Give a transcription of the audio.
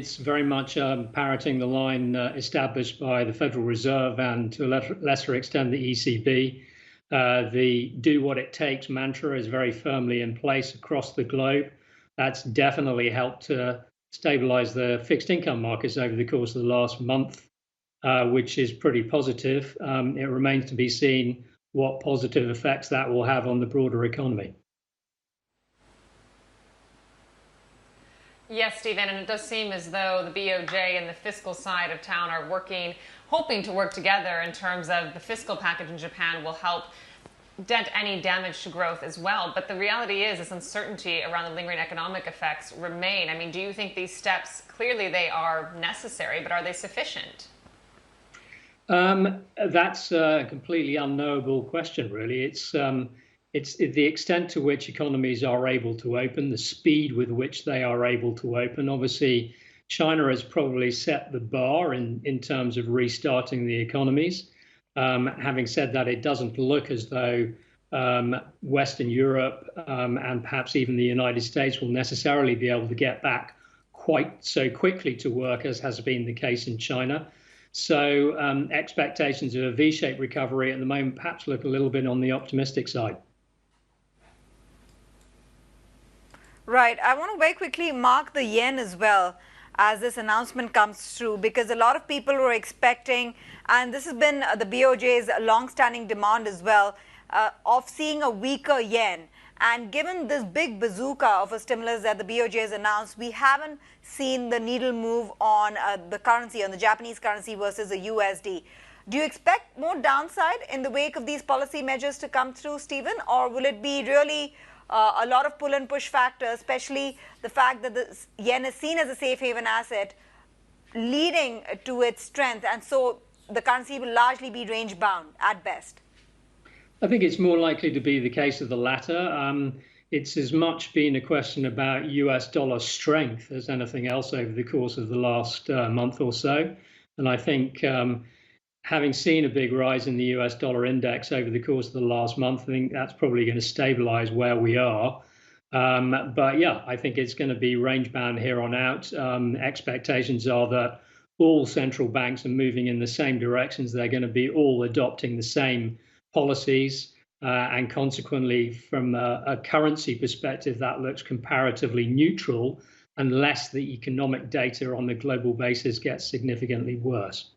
it's very much parroting the line established by the Federal Reserve and to a lesser extent the ECB. The do what it takes mantra is very firmly in place across the globe. That's definitely helped to stabilize the fixed income markets over the course of the last month, which is pretty positive. It remains to be seen what positive effects that will have on the broader economy. Yes, Stephen, and it does seem as though the BOJ and the fiscal side of town are hoping to work together in terms of the fiscal package in Japan will help dent any damage to growth as well. But the reality is this uncertainty around the lingering economic effects remain. I mean, do you think these steps, clearly they are necessary, but are they sufficient? That's a completely unknowable question, really. It's the extent to which economies are able to open, the speed with which they are able to open. Obviously, China has probably set the bar in terms of restarting the economies. Having said that, it doesn't look as though Western Europe and perhaps even the United States will necessarily be able to get back quite so quickly to work as has been the case in China. So expectations of a V-shaped recovery at the moment perhaps look a little bit on the optimistic side. Right. I want to very quickly mark the yen as well as this announcement comes through, because a lot of people were expecting, and this has been the BOJ's long-standing demand as well, of seeing a weaker yen. And given this big bazooka of a stimulus that the BOJ has announced, we haven't seen the needle move on the currency, on the Japanese currency versus the USD. Do you expect more downside in the wake of these policy measures to come through, Stephen, or will it be really a lot of pull and push factors, especially the fact that the yen is seen as a safe haven asset, leading to its strength, and so the currency will largely be range bound at best? I think it's more likely to be the case of the latter. It's as much been a question about US dollar strength as anything else over the course of the last month or so. And I think having seen a big rise in the US dollar index over the course of the last month, I think that's probably going to stabilize where we are. But yeah, I think it's going to be range bound here on out. Expectations are that all central banks are moving in the same directions. They're going to be all adopting the same policies. And consequently, from a currency perspective, that looks comparatively neutral unless the economic data on the global basis gets significantly worse.